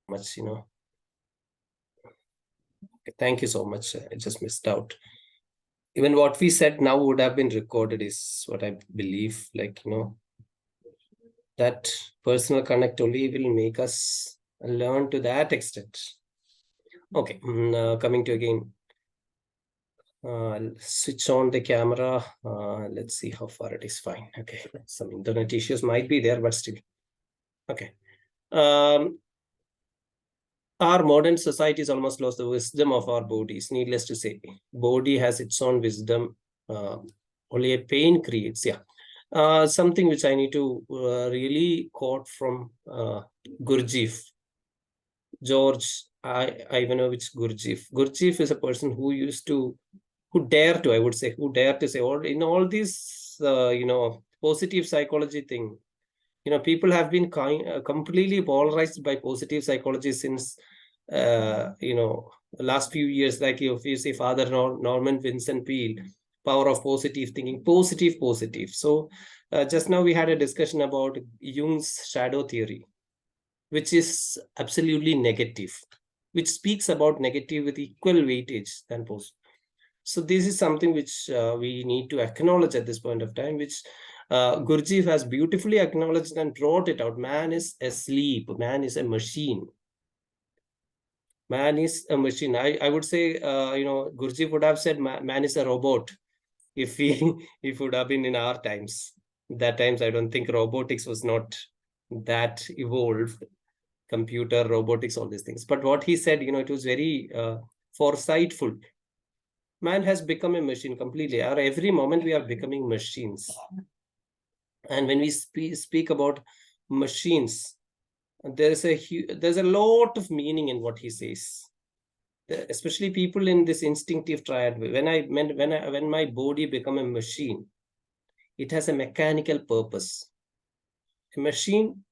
much, Thank you so much. I just missed out. Even what we said now would have been recorded is what I believe. That personal connect only will make us learn to that extent. Okay, coming to again. I'll switch on the camera. Let's see how far it is. Fine. Okay, some internet issues might be there, but still. Okay. Our modern society has almost lost the wisdom of our bodies. Needless to say, body has its own wisdom. Only a pain creates. Yeah. Something which I need to really quote from Gurdjieff. George Ivanovich Gurdjieff. Gurdjieff is a person who dare to, I would say, in all these, positive psychology thing. People have been completely polarized by positive psychology since, last few years. Like if you see Father Norman Vincent Peale, power of positive thinking, positive. So just now we had a discussion about Jung's shadow theory, which is absolutely negative, which speaks about negative with equal weightage than positive. So this is something which we need to acknowledge at this point of time, which Gurdjieff has beautifully acknowledged and wrote it out. Man is asleep. Man is a machine. Man is a machine. I would say, Gurdjieff would have said man is a robot if if would have been in our times. That times, I don't think robotics was not that evolved. Computer, robotics, all these things. But what he said, it was very foresightful. Man has become a machine completely. Every moment we are becoming machines. And when we speak about machines, there's a lot of meaning in what he says. Especially people in this instinctive triad. When my body become a machine, it has a mechanical purpose. A machine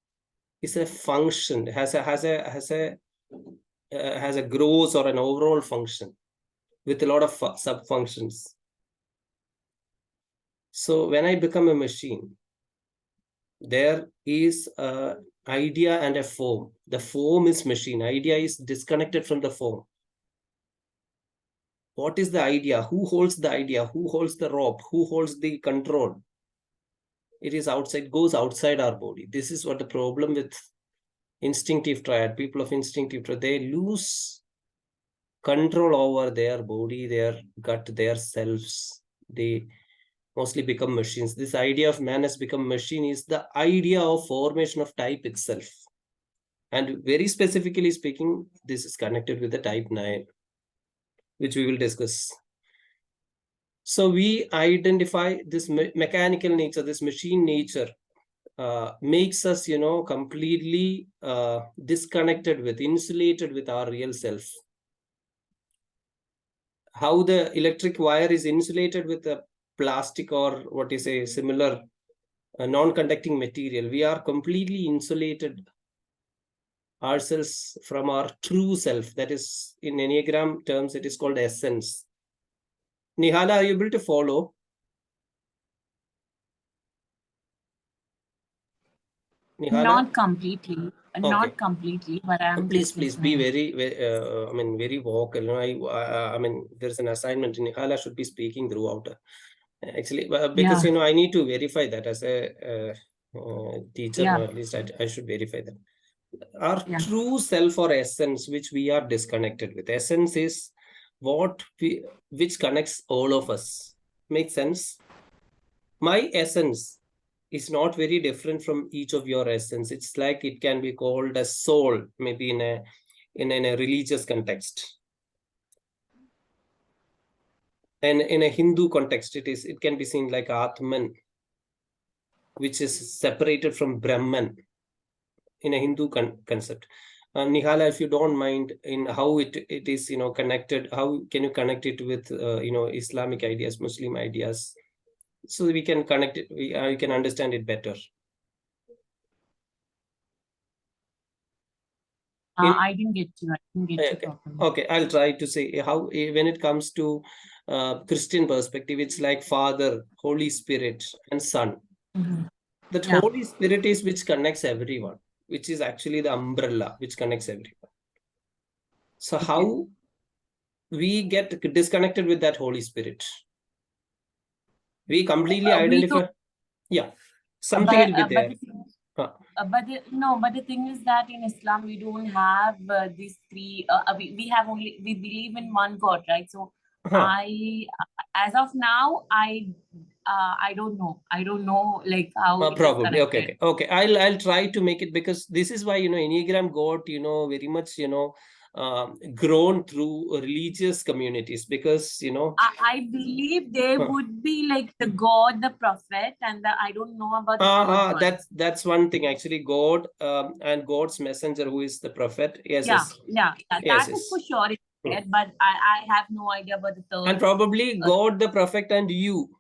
is a function, has a gross or an overall function with a lot of sub-functions. So when I become a machine, there is a idea and a form. The form is machine. Idea is disconnected from the form. What is the idea? Who holds the idea? Who holds the rope? Who holds the control? It is outside, goes outside our body. This is what the problem with instinctive triad, people of instinctive triad, they lose control over their body, their gut, their selves. They mostly become machines. This idea of man has become machine is the idea of formation of type itself. And very specifically speaking, this is connected with the type 9, which we will discuss. So we identify this mechanical nature, this machine nature, makes us, completely disconnected with, insulated with our real self. How the electric wire is insulated with a plastic or what is a similar non-conducting material. We are completely insulated ourselves from our true self. That is, in Enneagram terms, it is called essence. Nihala, are you able to follow? Nihala? Not completely. Okay. Not completely, but I'm please be very very vocal. There's an assignment. Nihala should be speaking throughout. Actually, because I need to verify that as a teacher, or at least I should verify that. Our true self or essence, which we are disconnected with. Essence is which connects all of us. Makes sense? My essence is not very different from each of your essence. It's like it can be called as soul, maybe in a religious context. And in a Hindu context, it can be seen like Atman, which is separated from Brahman in a Hindu concept. Nihala, if you don't mind, in how it is, connected, how can you connect it with, Islamic ideas, Muslim ideas, so we can connect it, we can understand it better. I didn't get you. Okay, I'll try to say how, when it comes to Christian perspective, it's like Father, Holy Spirit, and Son. That Holy Spirit is which connects everyone, which is actually the umbrella which connects everyone. So how we get disconnected with that Holy Spirit? We completely identify. Yeah, something will be there. But the thing is that in Islam we don't have these three. We have only, we believe in one God, right? So as of now, I don't know. I don't know like how it is probably. connected. Okay. I'll try to make it, because this is why Enneagram got very much grown through religious communities, because I believe there would be like the God, the prophet, and the, I don't know about the third one. That's one thing actually. God and God's messenger, who is the prophet. Yes. That is for sure it's there, but I have no idea about the third. And probably God, the prophet, and you.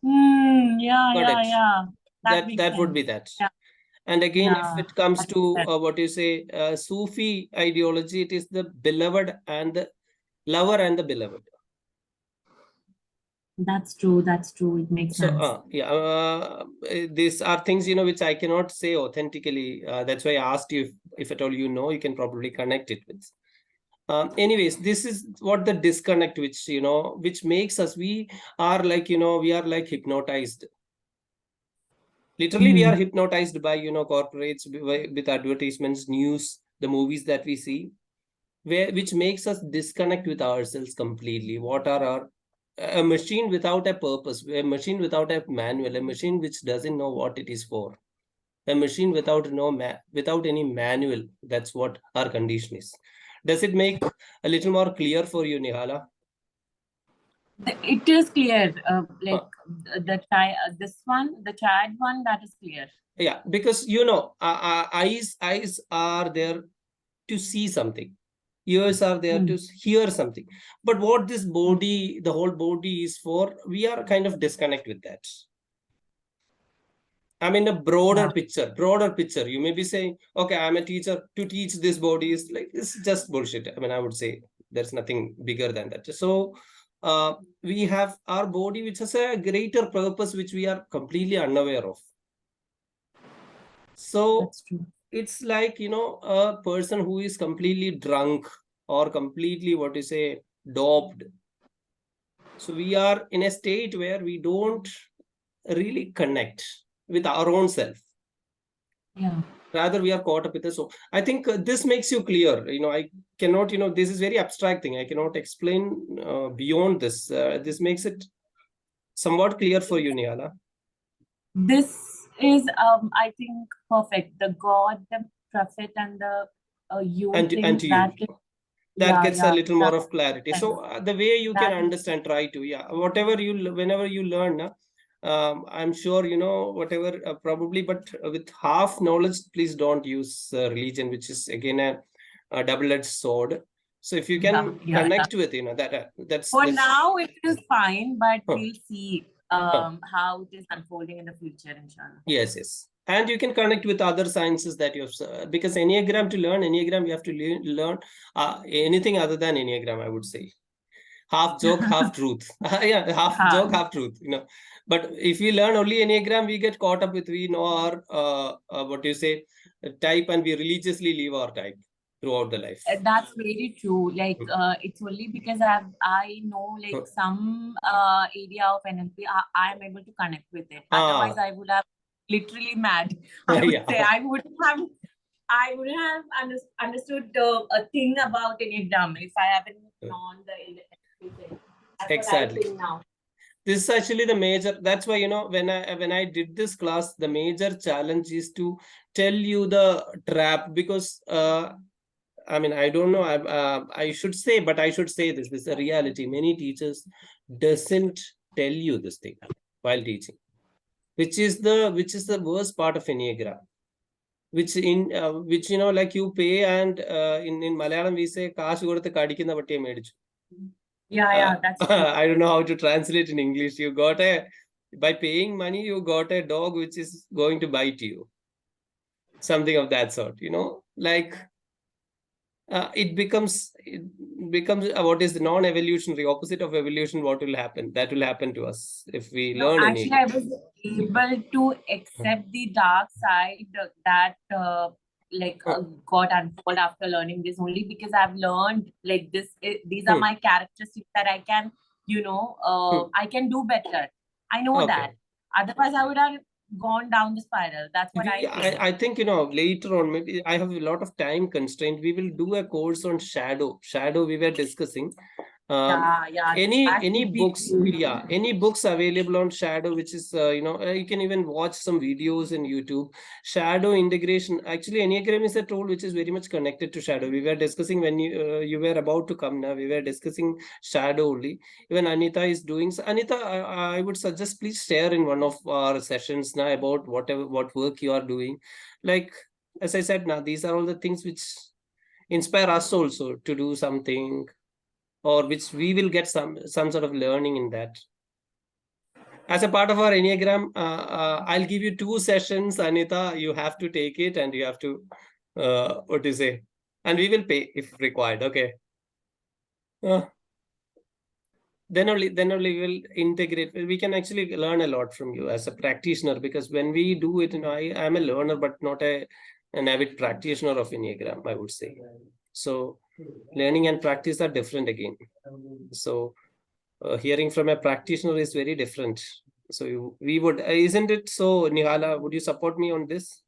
Yeah. That would be that. Yeah. And again, if it comes to what you say, Sufi ideology, it is the beloved and the lover and the beloved. That's true. It makes sense. These are things which I cannot say authentically. That's why I asked you if at all you can probably connect it with. Anyways, this is what the disconnect, which makes us, we are like hypnotized. Literally, we are hypnotized by corporates, with advertisements, news, the movies that we see, which makes us disconnect with ourselves completely. What are our a machine without a purpose, a machine without a manual, a machine which doesn't know what it is for, a machine without without any manual. That's what our condition is. Does it make a little more clear for you, Nihala? It is clear. This one, the triad one, that is clear. Yeah, because eyes are there to see something. Ears are there to hear something. But what this body, the whole body is for, we are kind of disconnect with that. I mean, a broader picture. You may be saying, okay, I'm a teacher, to teach this body is like, it's just bullshit. I mean, I would say there's nothing bigger than that. So we have our body, which has a greater purpose, which we are completely unaware of. So it's like, a person who is completely drunk or completely, doped. So we are in a state where we don't really connect with our own self. Yeah. Rather, we are caught up with this. So I think this makes you clear. I cannot, this is very abstract thing. I cannot explain beyond this. This makes it somewhat clear for you, Nihala. This is, I think, perfect. The God, the prophet, and the you. And you. That gets a little more of clarity. So the way you can understand, try to, whenever you learn, I'm sure, whatever, probably, but with half knowledge, please don't use religion, which is again a double-edged sword. So if you can connect with, that's... For now, it is fine, but we'll see how it is unfolding in the future, inshallah. Yes. And you can connect with other sciences that you have, because Enneagram, to learn Enneagram, you have to learn anything other than Enneagram, I would say. Half joke, half truth. Half joke, half truth, But if we learn only Enneagram, we get caught up with, we know our, type, and we religiously live our type throughout the life. That's very true. Like, it's only because I know like some area of NLP, I am able to connect with it. Otherwise, I would have literally mad. I would say I wouldn't have understood a thing about Enneagram if I haven't known the thing. Exactly. Now. This is actually the major. That's why when I did this class, the major challenge is to tell you the trap, because I mean, I don't know. I should say, but I should say this. This is a reality. Many teachers doesn't tell you this thing while teaching, which is the worst part of Enneagram. Which like you pay, and in Malayalam we say kaashu koduthu kadikkunna vattiye medichu. Yeah, that's true. I don't know how to translate in English. By paying money, you got a dog which is going to bite you. Something of that sort, like it becomes what is the non-evolutionary opposite of evolution. What will happen? That will happen to us if we learn. Actually, I was able to accept the dark side that got unfold after learning this, only because I've learned like this. These are my characteristics that I can, I can do better. I know that. Otherwise, I would have gone down the spiral. That's what I think. I think, later on, maybe I have a lot of time constraint. We will do a course on shadow. Shadow we were discussing. Any books, any books available on shadow, which is, you can even watch some videos in YouTube. Shadow integration. Actually, Enneagram is a tool which is very much connected to shadow. We were discussing when you were about to come now. We were discussing shadow only. Even Anita is doing. So Anita, I would suggest please share in one of our sessions now about what work you are doing. Like, as I said, now these are all the things which inspire us also to do something, or which we will get some sort of learning in that. As a part of our Enneagram, I'll give you 2 sessions, Anita. You have to take it and you have to, what do you say? And we will pay if required. Okay. Then only we will integrate. We can actually learn a lot from you as a practitioner, because when we do it, I am a learner, but not an avid practitioner of Enneagram, I would say. So learning and practice are different again. So hearing from a practitioner is very different. So we would, isn't it so, Nihala, would you support me on this?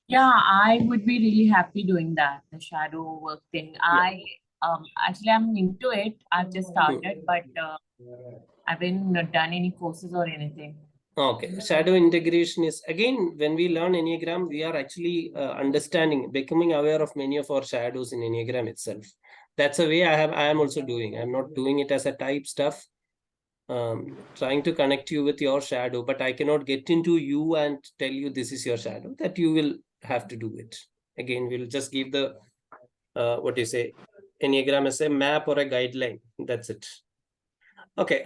Yeah, I would be really happy doing that, the shadow work thing. Actually, I'm into it. I've just started, but I haven't done any courses or anything. Okay, shadow integration is, again, when we learn Enneagram, we are actually understanding, becoming aware of many of our shadows in Enneagram itself. That's a way I am also doing. I'm not doing it as a type stuff, trying to connect you with your shadow, but I cannot get into you and tell you this is your shadow. That you will have to do it. Again, we'll just give the, what do you say, Enneagram as a map or a guideline. That's it. Okay.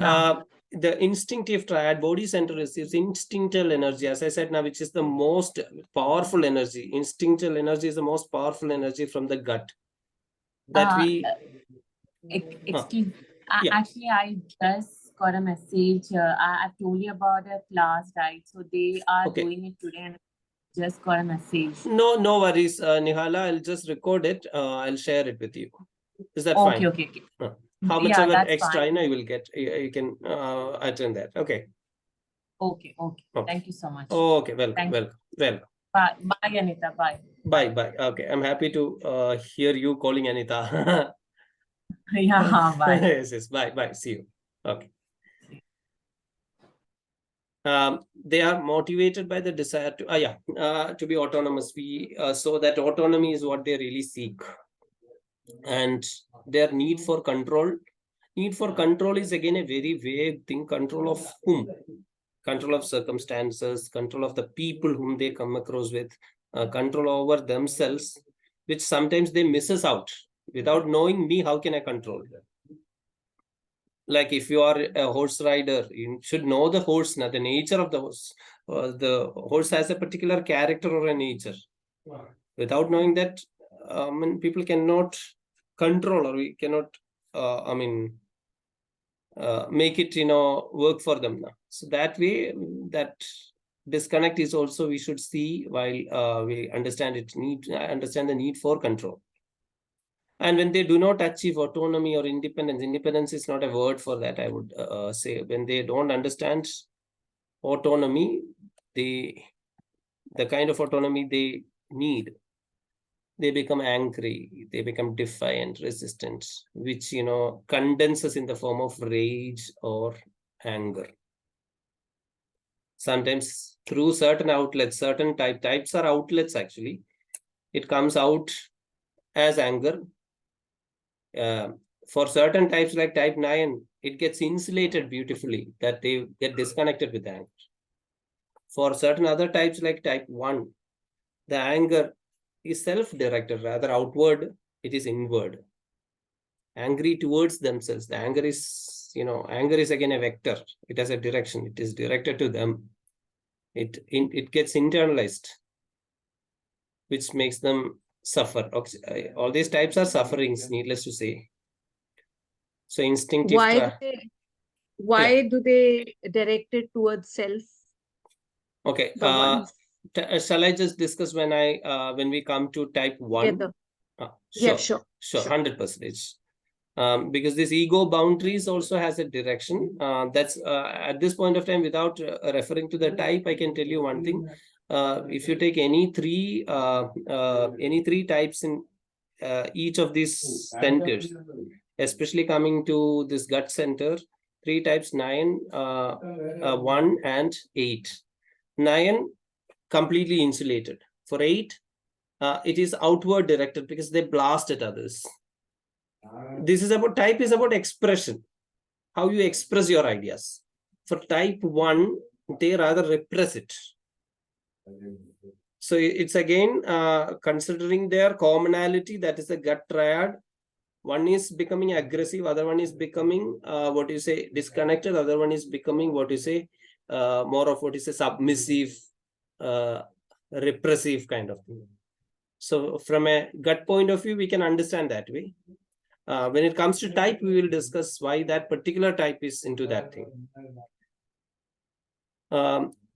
The instinctive triad, body center receives instinctual energy, as I said now, which is the most powerful energy. Instinctual energy is the most powerful energy from the gut. That excuse. Actually, I just got a message. I've told you about a class, right? So they are doing it today, and just got a message. No worries, Nihala. I'll just record it. I'll share it with you. Is that fine? Okay. How much of extra you will get? You can attend that. Okay. Okay. Thank you so much. Okay, welcome. Bye, Anita. Bye. Okay, I'm happy to hear you calling Anita. Yeah, bye. Yes, bye. See you. Okay. They are motivated by the desire to be autonomous. We so that autonomy is what they really seek, and their need for control. Need for control is again a very vague thing. Control of whom? Control of circumstances, control of the people whom they come across with, control over themselves, which sometimes they misses out. Without knowing me, how can I control them? Like if you are a horse rider, you should know the horse, not the nature of the horse. The horse has a particular character or a nature. Without knowing that, people cannot control, or we cannot, make it, work for them now. So that way, that disconnect is also we should see while we understand the need for control. And when they do not achieve autonomy or independence is not a word for that, I would say. When they don't understand autonomy, the kind of autonomy they need, they become angry, they become defiant, resistant, which, condenses in the form of rage or anger. Sometimes through certain outlets, certain types are outlets actually. It comes out as anger. For certain types like type 9, it gets insulated beautifully, that they get disconnected with anger. For certain other types like type 1, the anger is self-directed, rather outward, it is inward. Angry towards themselves. The anger is, anger is again a vector. It has a direction. It is directed to them. It gets internalized, which makes them suffer. All these types are sufferings, needless to say. So instinctive. Why do they direct it towards self? Okay. shall I just discuss when we come to type 1? Yeah, sure, 100%. Because this ego boundaries also has a direction. That's at this point of time, without referring to the type, I can tell you one thing. If you take any three types in each of these centers, especially coming to this gut center, 3 types, 9, 1 and 8. 9 completely insulated. For 8, it is outward directed because they blast at others. This is about type is about expression, how you express your ideas. For type 1, they rather repress it. So it's again considering their commonality, that is a gut triad. One is becoming aggressive, other one is becoming disconnected, other one is becoming more of submissive, repressive kind of thing. So from a gut point of view, we can understand that way. When it comes to type, we will discuss why that particular type is into that thing.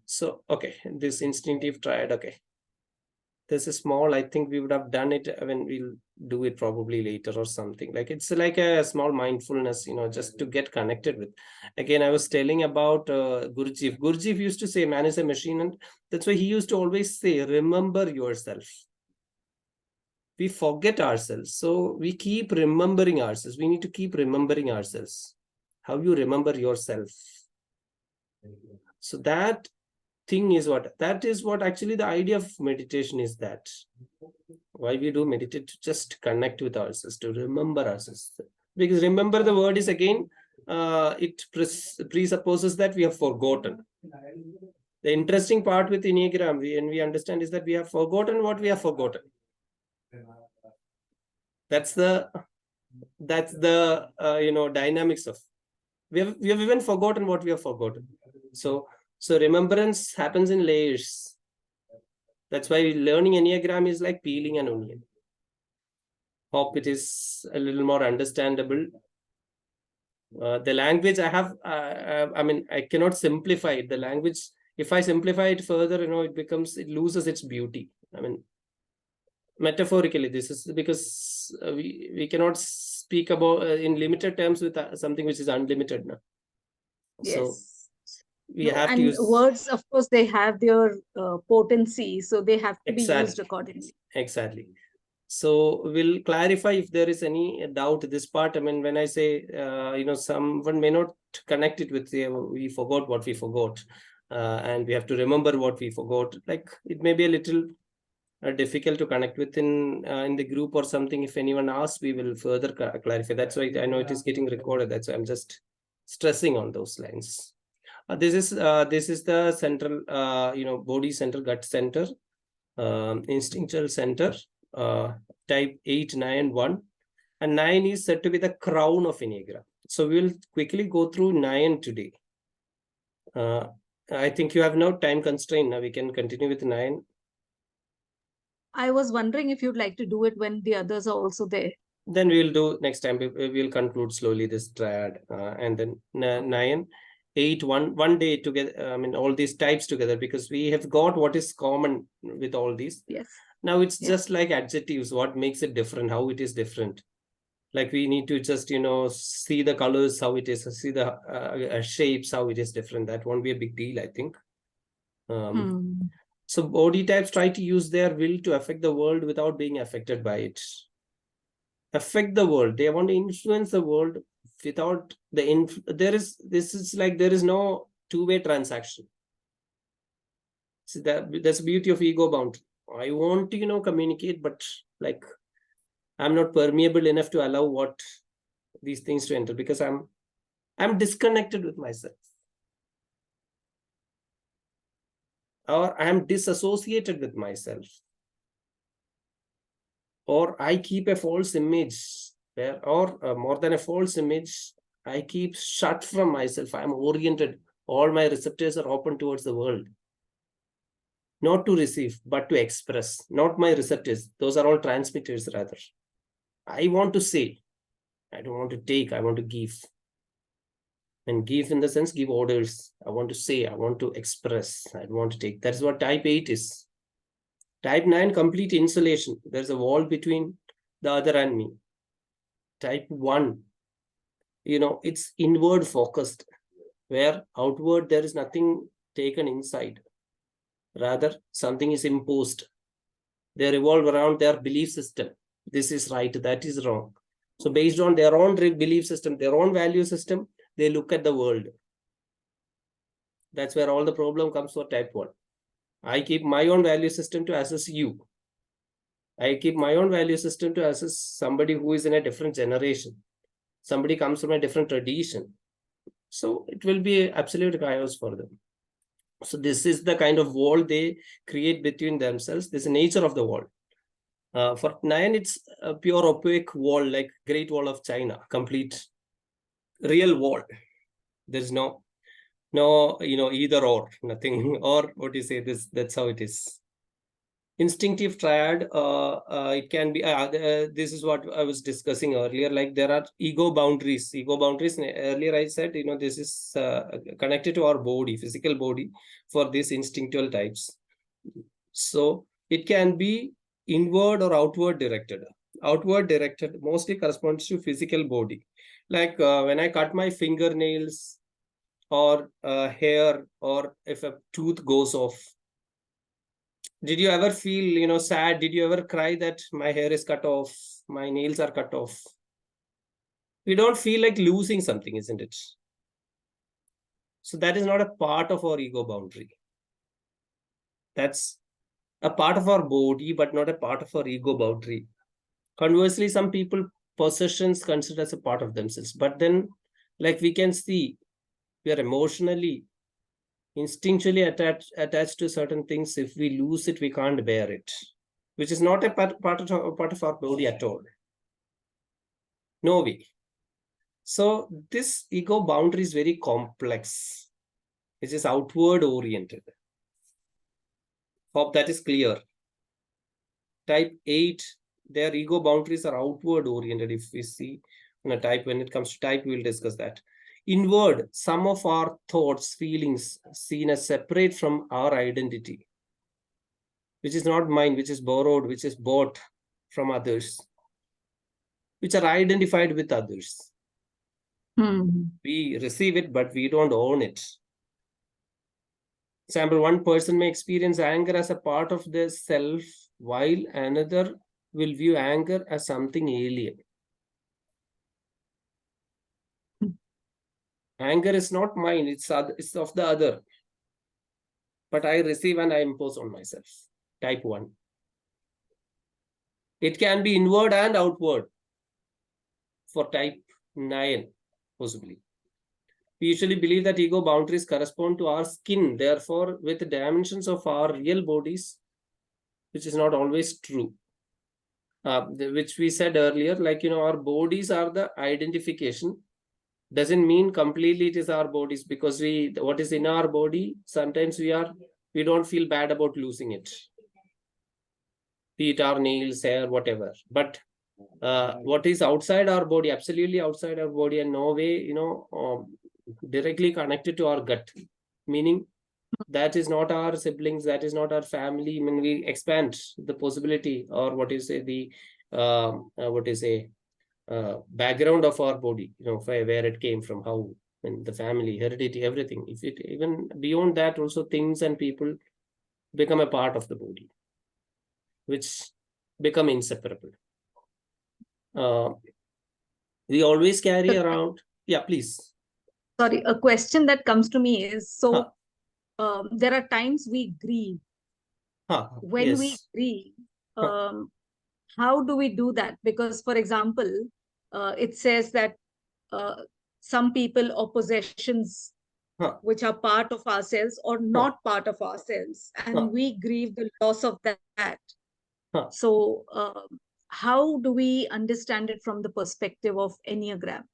So, okay, this instinctive triad, okay. This is small. I think we would have done it when we'll do it probably later or something. Like it's like a small mindfulness, just to get connected with. Again, I was telling about Gurdjieff. Gurdjieff used to say, man is a machine. And that's why he used to always say, remember yourself. We forget ourselves. So we keep remembering ourselves. We need to keep remembering ourselves. How you remember yourself. So that thing is that is what actually the idea of meditation is, that why we do meditate, to just connect with ourselves, to remember ourselves. Because remember, the word is again, it presupposes that we have forgotten. The interesting part with Enneagram, when we understand, is that we have forgotten what we have forgotten. That's the dynamics of, we have even forgotten what we have forgotten. So remembrance happens in layers. That's why learning Enneagram is like peeling an onion. Hope it is a little more understandable. The language I have, I cannot simplify it. The language, if I simplify it further, it loses its beauty. Metaphorically, this is because we cannot speak about in limited terms with something which is unlimited now. Yes. So we have to use words. Of course, they have their potency, so they have to be used accordingly. Exactly. So we'll clarify if there is any doubt this part. When I say, someone may not connect it with we forgot what we forgot, and we have to remember what we forgot. Like it may be a little difficult to connect with in the group or something. If anyone asks, we will further clarify. That's why I know it is getting recorded. That's why I'm just stressing on those lines. This is the central, body center, gut center, instinctual center, type 8, 9, 1. And 9 is said to be the crown of Enneagram. So we'll quickly go through 9 today. I think you have no time constraint. Now we can continue with 9. I was wondering if you'd like to do it when the others are also there. Then we'll do next time. We'll conclude slowly this triad, and then 9, 8, 1, one day together. All these types together, because we have got what is common with all these. Yes. Now it's just like adjectives. What makes it different? How it is different? Like we need to just see the colors, how it is, see the shapes, how it is different. That won't be a big deal, I think. So body types try to use their will to affect the world without being affected by it. Affect the world. They want to influence the world without there is no two-way transaction. See, that's the beauty of ego bound. I want to communicate, but like I'm not permeable enough to allow what these things to enter, because I'm disconnected with myself, or I am disassociated with myself, or I keep a false image or more than a false image, I keep shut from myself. I'm oriented. All my receptors are open towards the world. Not to receive, but to express. Not my receptors. Those are all transmitters rather. I want to say. I don't want to take. I want to give. And give in the sense, give orders. I want to say, I want to express, I want to take. That's what type 8 is. Type 9, complete insulation. There's a wall between the other and me. Type 1, it's inward focused, where outward there is nothing taken inside. Rather, something is imposed. They revolve around their belief system. This is right, that is wrong. So based on their own belief system, their own value system, they look at the world. That's where all the problem comes for type 1. I keep my own value system to assess you. I keep my own value system to assess somebody who is in a different generation. Somebody comes from a different tradition. So it will be absolute chaos for them. So this is the kind of wall they create between themselves. This is the nature of the wall. For 9, it's a pure opaque wall, like Great Wall of China, complete real wall. There's no either or, nothing, or what do you say, that's how it is. Instinctive triad, it can be, this is what I was discussing earlier, like there are ego boundaries. Earlier I said, this is connected to our body, physical body, for these instinctual types. So it can be inward or outward directed. Outward directed mostly corresponds to physical body. Like when I cut my fingernails or hair, or if a tooth goes off, did you ever feel, sad? Did you ever cry that my hair is cut off, my nails are cut off? We don't feel like losing something, isn't it? So that is not a part of our ego boundary. That's a part of our body, but not a part of our ego boundary. Conversely, some people, possessions considered as a part of themselves. But then, like we can see, we are emotionally, instinctually attached to certain things. If we lose it, we can't bear it, which is not a part of our body at all. No way. So this ego boundary is very complex. It is outward oriented. Hope that is clear. Type 8, their ego boundaries are outward oriented. If we see when it comes to type, we will discuss that. Inward, some of our thoughts, feelings seen as separate from our identity, which is not mine, which is borrowed, which is bought from others, which are identified with others. We receive it, but we don't own it. Example, one person may experience anger as a part of their self, while another will view anger as something alien. Anger is not mine, it's of the other. But I receive and I impose on myself. Type 1. It can be inward and outward for type 9, possibly. We usually believe that ego boundaries correspond to our skin, therefore, with the dimensions of our real bodies, which is not always true. Which we said earlier, like, our bodies are the identification. Doesn't mean completely it is our bodies, because what is in our body, sometimes we don't feel bad about losing it. Be it our nails, hair, whatever. But what is outside our body, absolutely outside our body, and no way, directly connected to our gut, meaning that is not our siblings, that is not our family. I mean, we expand the possibility, or the background of our body, where it came from, how, the family, heredity, everything. If it even beyond that, also things and people become a part of the body, which become inseparable. We always carry around. Yeah, please. Sorry, a question that comes to me is, so there are times we grieve. When we grieve, how do we do that? Because, for example, it says that some people or possessions which are part of ourselves or not part of ourselves, and we grieve the loss of that. So how do we understand it from the perspective of Enneagram?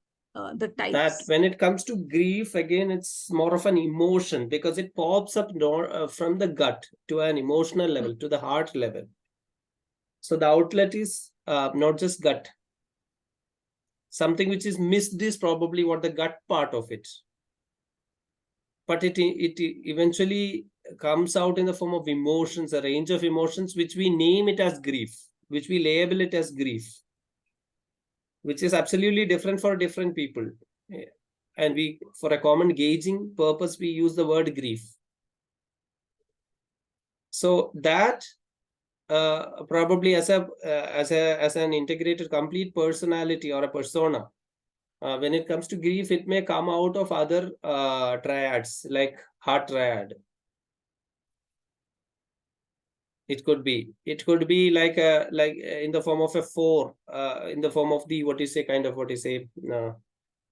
The types. That when it comes to grief, again, it's more of an emotion, because it pops up from the gut to an emotional level, to the heart level. So the outlet is not just gut. Something which is missed is probably what the gut part of it. but it eventually comes out in the form of emotions, a range of emotions, which we name it as grief, which we label it as grief, which is absolutely different for different people. And we, for a common gauging purpose, we use the word grief. So that probably as an integrated complete personality or a persona, when it comes to grief, it may come out of other triads, like heart triad. It could be like in the form of a 4, in the form of the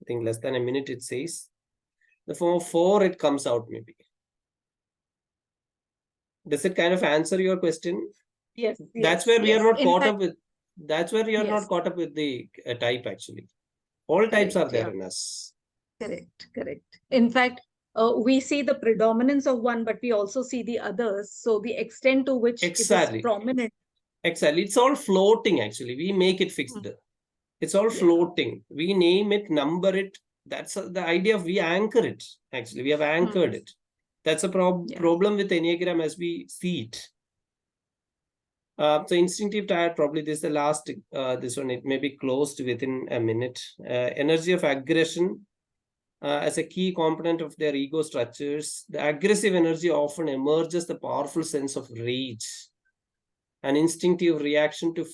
I think less than a minute it says. The form of 4, it comes out maybe. Does it kind of answer your question? Yes. That's where we are not caught up with. That's where you are Yes. not caught up with the type actually. All types are there in us. Correct. In fact, we see the predominance of one, but we also see the others. So the extent to which it is prominent. Exactly. It's all floating actually. We make it fixed. It's all floating. We name it, number it. That's the idea of we anchor it. Actually, we have anchored it. That's a problem with Enneagram as we see it. So instinctive triad, probably this is the last, this one, it may be closed within a minute. Energy of aggression as a key component of their ego structures. The aggressive energy often emerges the powerful sense of rage, an instinctive reaction to